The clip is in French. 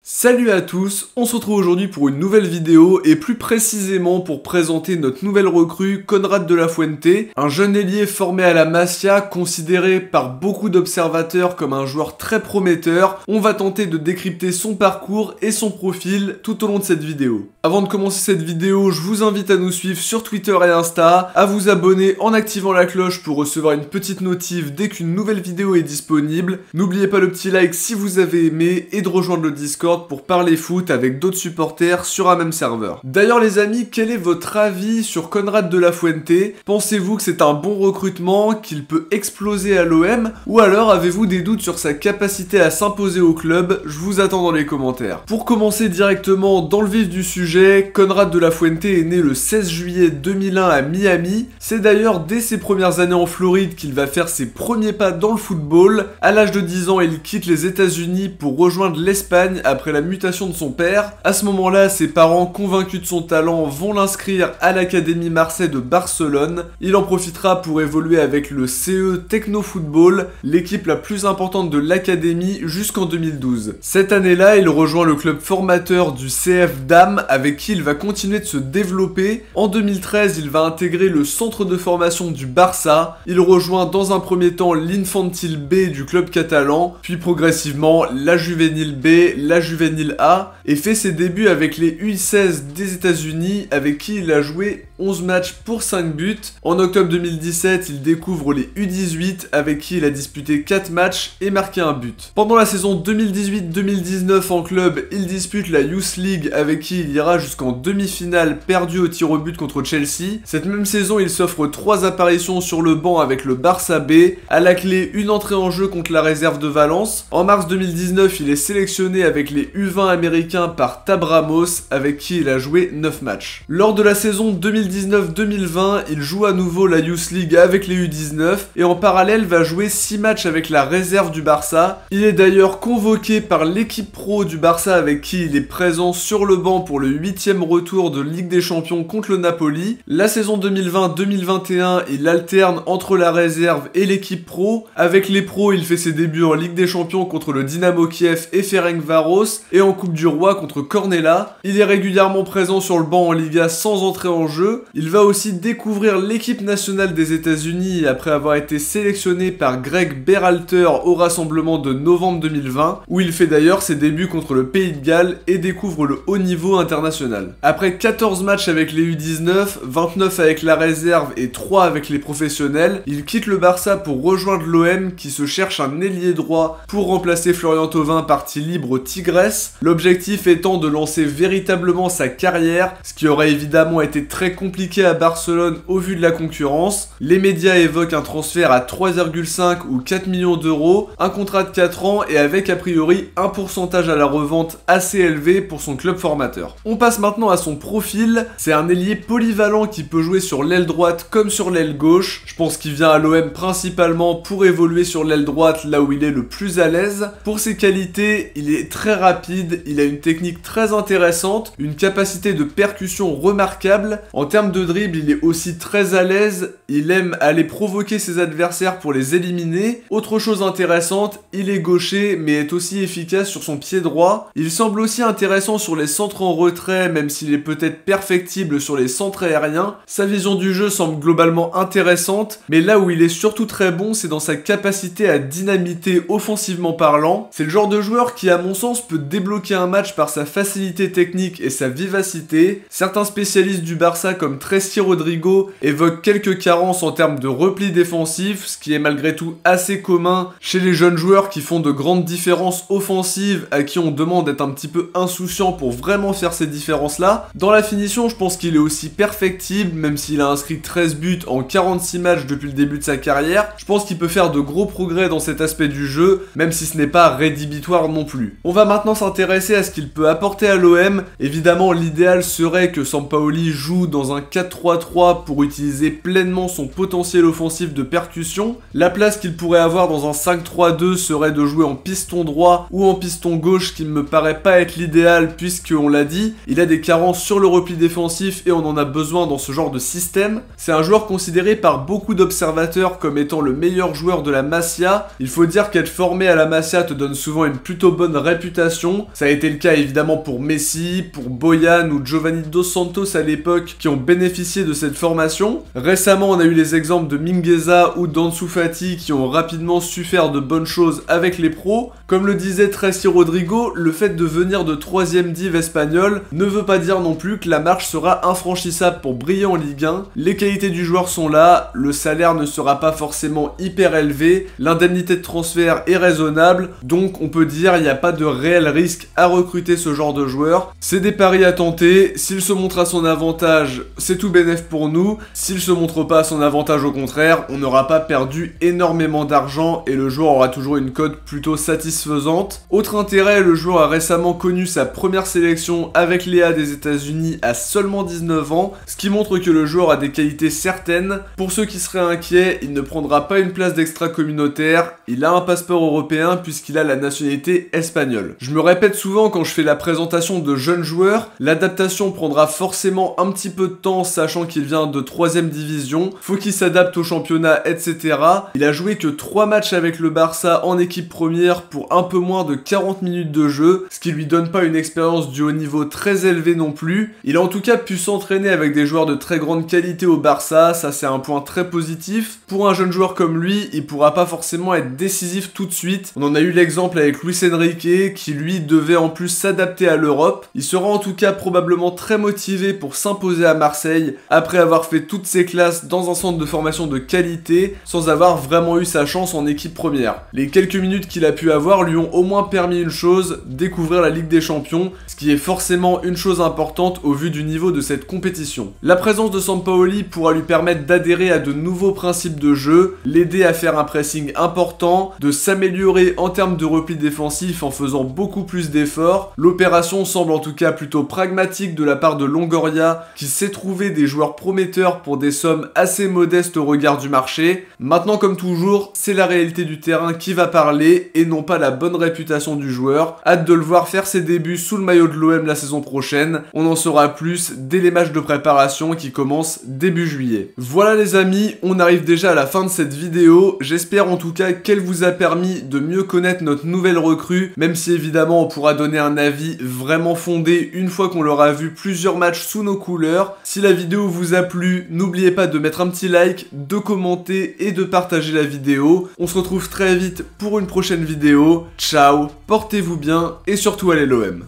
Salut à tous, on se retrouve aujourd'hui pour une nouvelle vidéo et plus précisément pour présenter notre nouvelle recrue Konrad de la Fuente, un jeune ailier formé à la Masia, considéré par beaucoup d'observateurs comme un joueur très prometteur. On va tenter de décrypter son parcours et son profil tout au long de cette vidéo. Avant de commencer cette vidéo, je vous invite à nous suivre sur Twitter et Insta, à vous abonner en activant la cloche pour recevoir une petite notif dès qu'une nouvelle vidéo est disponible. N'oubliez pas le petit like si vous avez aimé et de rejoindre le Discord pour parler foot avec d'autres supporters sur un même serveur. D'ailleurs les amis, quel est votre avis sur Konrad de la Fuente? Pensez-vous que c'est un bon recrutement, qu'il peut exploser à l'OM, ou alors avez-vous des doutes sur sa capacité à s'imposer au club? Je vous attends dans les commentaires. Pour commencer directement dans le vif du sujet, Konrad de la Fuente est né le 16 juillet 2001 à Miami. C'est d'ailleurs dès ses premières années en Floride qu'il va faire ses premiers pas dans le football. À l'âge de 10 ans, il quitte les États-Unis pour rejoindre l'Espagne après la mutation de son père. À ce moment-là, ses parents, convaincus de son talent, vont l'inscrire à l'Académie Marseille de Barcelone. Il en profitera pour évoluer avec le CE Techno Football, l'équipe la plus importante de l'Académie jusqu'en 2012. Cette année-là, il rejoint le club formateur du CF Dame avec qui il va continuer de se développer. En 2013, il va intégrer le centre de formation du Barça. Il rejoint dans un premier temps l'Infantil B du club catalan, puis progressivement la Juvénile B, la Juvénile A, et fait ses débuts avec les U16 des États-Unis avec qui il a joué 11 matchs pour 5 buts. En octobre 2017, il découvre les U18 avec qui il a disputé 4 matchs et marqué un but. Pendant la saison 2018-2019 en club, il dispute la Youth League avec qui il ira jusqu'en demi-finale perdue au tir au but contre Chelsea. Cette même saison, il s'offre 3 apparitions sur le banc avec le Barça B. À la clé, une entrée en jeu contre la réserve de Valence. En mars 2019, il est sélectionné avec les U20 américains par Tab Ramos avec qui il a joué 9 matchs. Lors de la saison 2019-2020, il joue à nouveau la Youth League avec les U19 et en parallèle va jouer 6 matchs avec la réserve du Barça. Il est d'ailleurs convoqué par l'équipe pro du Barça avec qui il est présent sur le banc pour le 8e retour de Ligue des Champions contre le Napoli. La saison 2020-2021, il alterne entre la réserve et l'équipe pro. Avec les pros, il fait ses débuts en Ligue des Champions contre le Dynamo Kiev et Ferencváros et en Coupe du Roi contre Cornella. Il est régulièrement présent sur le banc en Liga sans entrer en jeu. Il va aussi découvrir l'équipe nationale des États-Unis après avoir été sélectionné par Greg Berhalter au rassemblement de novembre 2020, où il fait d'ailleurs ses débuts contre le Pays de Galles et découvre le haut niveau international. Après 14 matchs avec les U19, 29 avec la réserve et 3 avec les professionnels, il quitte le Barça pour rejoindre l'OM qui se cherche un ailier droit pour remplacer Florian Thauvin parti libre au Tigres. L'objectif étant de lancer véritablement sa carrière, ce qui aurait évidemment été très compliqué à Barcelone au vu de la concurrence. Les médias évoquent un transfert à 3,5 ou 4 millions d'euros, un contrat de 4 ans et avec a priori un pourcentage à la revente assez élevé pour son club formateur. On passe maintenant à son profil. C'est un ailier polyvalent qui peut jouer sur l'aile droite comme sur l'aile gauche. Je pense qu'il vient à l'OM principalement pour évoluer sur l'aile droite là où il est le plus à l'aise. Pour ses qualités, il est très rapide, il a une technique très intéressante, une capacité de percussion remarquable. En termes de dribble, il est aussi très à l'aise, il aime aller provoquer ses adversaires pour les éliminer. Autre chose intéressante, il est gaucher mais est aussi efficace sur son pied droit. Il semble aussi intéressant sur les centres en retrait même s'il est peut-être perfectible sur les centres aériens. Sa vision du jeu semble globalement intéressante, mais là où il est surtout très bon, c'est dans sa capacité à dynamiter offensivement parlant. C'est le genre de joueur qui à mon sens peut débloquer un match par sa facilité technique et sa vivacité. Certains spécialistes du Barça comme Tresty Rodrigo évoquent quelques carences en termes de repli défensif, ce qui est malgré tout assez commun chez les jeunes joueurs qui font de grandes différences offensives à qui on demande d'être un petit peu insouciant pour vraiment faire ces différences-là. Dans la finition, je pense qu'il est aussi perfectible, même s'il a inscrit 13 buts en 46 matchs depuis le début de sa carrière. Je pense qu'il peut faire de gros progrès dans cet aspect du jeu, même si ce n'est pas rédhibitoire non plus. On va maintenant s'intéresser à ce qu'il peut apporter à l'OM. Évidemment, l'idéal serait que Sampaoli joue dans un 4-3-3 pour utiliser pleinement son potentiel offensif de percussion. La place qu'il pourrait avoir dans un 5-3-2 serait de jouer en piston droit ou en piston gauche, qui ne me paraît pas être l'idéal puisque, on l'a dit, il a des carences sur le repli défensif et on en a besoin dans ce genre de système. C'est un joueur considéré par beaucoup d'observateurs comme étant le meilleur joueur de la Masia. Il faut dire qu'être formé à la Masia te donne souvent une plutôt bonne réputation. Ça a été le cas évidemment pour Messi, pour Boyan ou Giovanni Dos Santos à l'époque qui ont bénéficié de cette formation. Récemment, on a eu les exemples de Mingueza ou d'Ansu Fati qui ont rapidement su faire de bonnes choses avec les pros. Comme le disait Tracy Rodrigo, le fait de venir de 3ème div espagnol ne veut pas dire non plus que la marche sera infranchissable pour briller en Ligue 1. Les qualités du joueur sont là, le salaire ne sera pas forcément hyper élevé, l'indemnité de transfert est raisonnable, donc on peut dire il n'y a pas de réel risque à recruter ce genre de joueur. C'est des paris à tenter, s'il se montre à son avantage, c'est tout bénef pour nous, s'il se montre pas à son avantage au contraire, on n'aura pas perdu énormément d'argent et le joueur aura toujours une cote plutôt satisfaisante. Autre intérêt, le joueur a récemment connu sa première sélection avec Léa des États-Unis à seulement 19 ans, ce qui montre que le joueur a des qualités certaines. Pour ceux qui seraient inquiets, il ne prendra pas une place d'extra-communautaire, il a un passeport européen puisqu'il a la nationalité espagnole. Je me répète souvent quand je fais la présentation de jeunes joueurs, l'adaptation prendra forcément un petit peu de temps sachant qu'il vient de 3ème division, faut qu'il s'adapte au championnat, etc. Il a joué que 3 matchs avec le Barça en équipe première pour un peu moins de 40 minutes de jeu, ce qui lui donne pas une expérience du haut niveau très élevée non plus. Il a en tout cas pu s'entraîner avec des joueurs de très grande qualité au Barça, ça c'est un point très positif. Pour un jeune joueur comme lui, il pourra pas forcément être décisif tout de suite. On en a eu l'exemple avec Luis Enrique qui lui devait en plus s'adapter à l'Europe. Il sera en tout cas probablement très motivé pour s'imposer à Marseille après avoir fait toutes ses classes dans un centre de formation de qualité sans avoir vraiment eu sa chance en équipe première. Les quelques minutes qu'il a pu avoir lui ont au moins permis une chose, découvrir la Ligue des Champions, ce qui est forcément une chose importante au vu du niveau de cette compétition. La présence de Sampaoli pourra lui permettre d'adhérer à de nouveaux principes de jeu, l'aider à faire un pressing important, de s'améliorer en termes de repli défensif en faisant beaucoup plus d'efforts. L'opération semble en tout cas plutôt pragmatique de la part de Longoria qui sait trouver des joueurs prometteurs pour des sommes assez modestes au regard du marché. Maintenant, comme toujours, c'est la réalité du terrain qui va parler et non pas la bonne réputation du joueur. Hâte de le voir faire ses débuts sous le maillot de l'OM la saison prochaine. On en saura plus dès les matchs de préparation qui commencent début juillet. Voilà les amis, on arrive déjà à la fin de cette vidéo. J'espère en tout cas qu'elle vous a permis de mieux connaître notre nouvelle recrue, même si évidemment on pourra donner un avis vraiment fondé une fois qu'on l'aura vu plusieurs matchs sous nos couleurs. Si la vidéo vous a plu, n'oubliez pas de mettre un petit like, de commenter et de partager la vidéo. On se retrouve très vite pour une prochaine vidéo. Ciao, portez-vous bien et surtout allez l'OM.